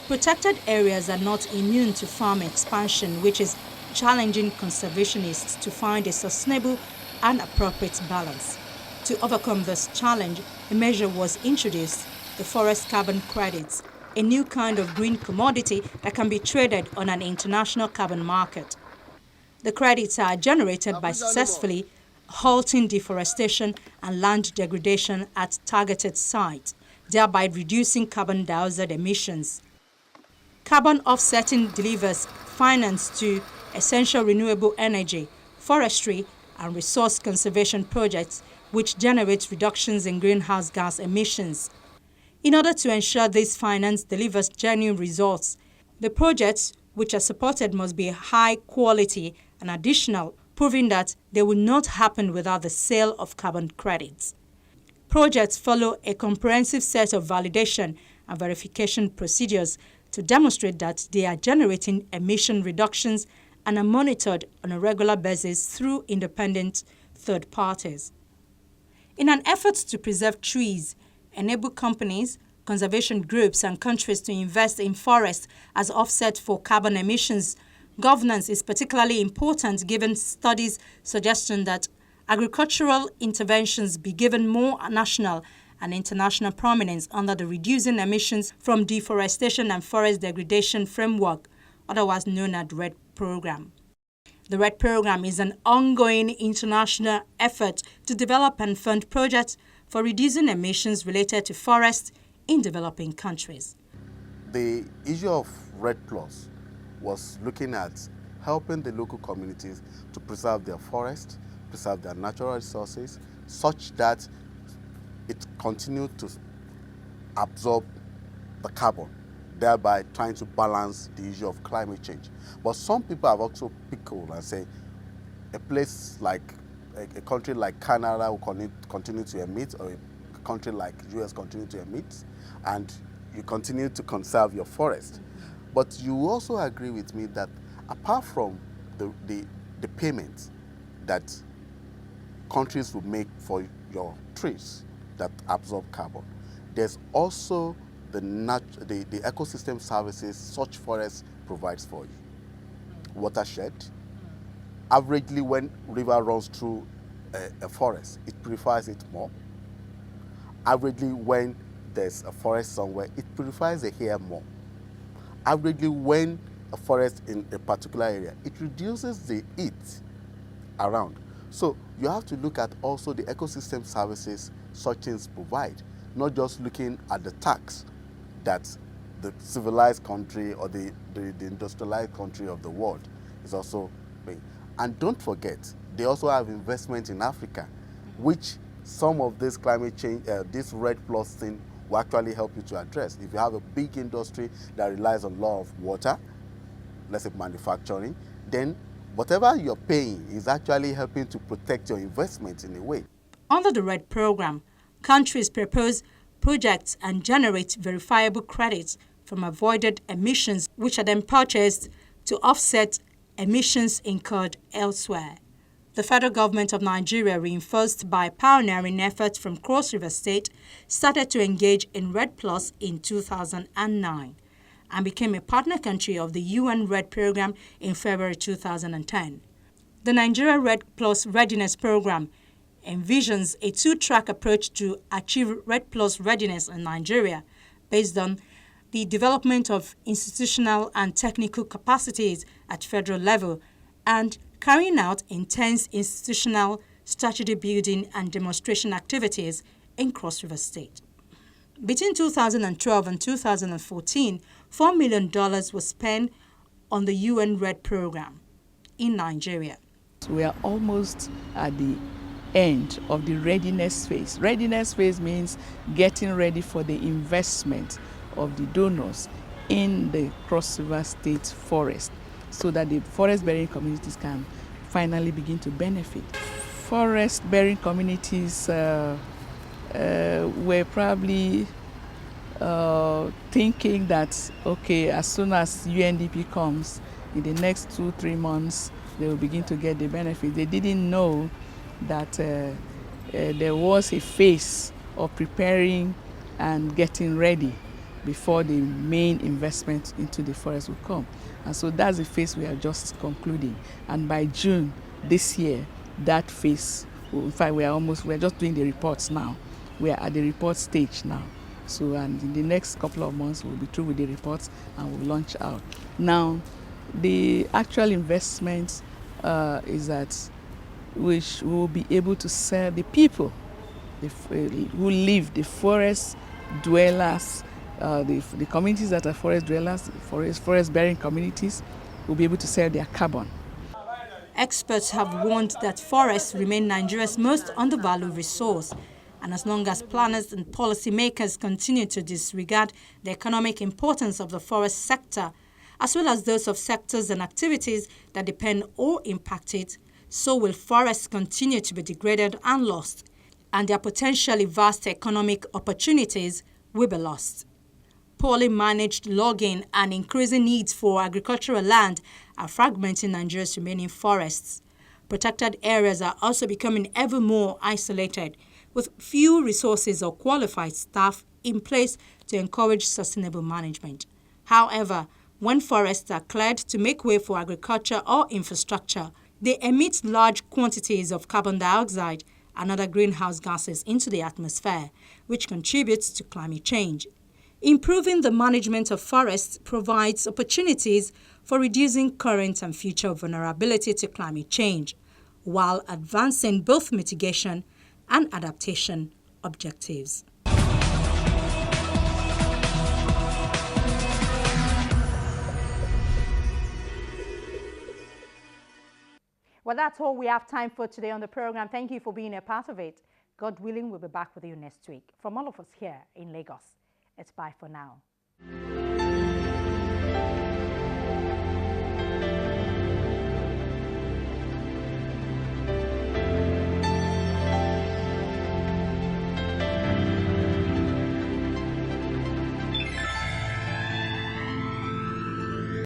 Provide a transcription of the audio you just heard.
Protected areas are not immune to farm expansion, which is challenging conservationists to find a sustainable and appropriate balance. To overcome this challenge, a measure was introduced, the forest carbon credits, a new kind of green commodity that can be traded on an international carbon market. The credits are generated by successfully halting deforestation and land degradation at targeted sites, thereby reducing carbon dioxide emissions. Carbon offsetting delivers finance to essential renewable energy, forestry, and resource conservation projects, which generate reductions in greenhouse gas emissions. In order to ensure this finance delivers genuine results, the projects which are supported must be high quality and additional, proving that they will not happen without the sale of carbon credits. Projects follow a comprehensive set of validation and verification procedures to demonstrate that they are generating emission reductions and are monitored on a regular basis through independent third parties. In an effort to preserve trees, enable companies, conservation groups, and countries to invest in forests as offset for carbon emissions, governance is particularly important given studies' suggestion that agricultural interventions be given more national and international prominence under the Reducing Emissions from Deforestation and Forest Degradation Framework, otherwise known as the REDD program. The REDD program is an ongoing international effort to develop and fund projects for reducing emissions related to forests in developing countries. The issue of REDD Plus was looking at helping the local communities to preserve their forests, preserve their natural resources, such that it continued to absorb the carbon, thereby trying to balance the issue of climate change. But some people have also pickled and say a place like a country like Canada will continue to emit, or a country like US continue to emit, and you continue to conserve your forest. But you also agree with me that apart from the payments that countries will make for your trees that absorb carbon, there's also the ecosystem services such forests provides for you. Watershed. Averagely, when river runs through a forest, it purifies it more. Averagely, when there's a forest somewhere, it purifies the air more. Averagely, when a forest in a particular area, it reduces the heat around. So you have to look at also the ecosystem services such things provide, not just looking at the tax that the civilized country or the industrialized country of the world is also paying. And don't forget, they also have investment in Africa, which some of this climate change, this REDD Plus thing will actually help you to address. If you have a big industry that relies on a lot of water, let's say manufacturing, then whatever you're paying is actually helping to protect your investment in a way. Under the REDD program, countries propose projects and generate verifiable credits from avoided emissions, which are then purchased to offset emissions incurred elsewhere. The federal government of Nigeria, reinforced by pioneering efforts from Cross River State, started to engage in REDD Plus in 2009 and became a partner country of the UN REDD program in February 2010. The Nigeria REDD Plus Readiness Program envisions a two-track approach to achieve REDD Plus readiness in Nigeria based on the development of institutional and technical capacities at federal level and carrying out intense institutional strategy building and demonstration activities in Cross River State. Between 2012 and 2014, $4 million was spent on the UN REDD program in Nigeria. We are almost at the end of the readiness phase. Readiness phase means getting ready for the investment of the donors in the Cross River State forest so that the forest-bearing communities can finally begin to benefit. Forest-bearing communities were probably thinking that, okay, as soon as UNDP comes, in the next 2-3 months, they will begin to get the benefit. They didn't know that there was a phase of preparing and getting ready before the main investment into the forest will come. And so that's the phase we are just concluding. And by June this year, that phase, in fact, we're just doing the reports now. We are at the report stage now. So, and in the next couple of months, we'll be through with the reports and we'll launch out. Now, the actual investment is that we will be able to sell the people who live, the forest dwellers, the communities that are forest dwellers, forest-bearing communities, will be able to sell their carbon. Experts have warned that forests remain Nigeria's most undervalued resource, and as long as planners and policymakers continue to disregard the economic importance of the forest sector, as well as those of sectors and activities that depend or impact it, so will forests continue to be degraded and lost, and their potentially vast economic opportunities will be lost. Poorly managed logging and increasing needs for agricultural land are fragmenting Nigeria's remaining forests. Protected areas are also becoming ever more isolated, with few resources or qualified staff in place to encourage sustainable management. However, when forests are cleared to make way for agriculture or infrastructure, they emit large quantities of carbon dioxide and other greenhouse gases into the atmosphere, which contributes to climate change. Improving the management of forests provides opportunities for reducing current and future vulnerability to climate change, while advancing both mitigation and adaptation objectives. Well, that's all we have time for today on the program. Thank you for being a part of it. God willing, we'll be back with you next week. From all of us here in Lagos, it's bye for now.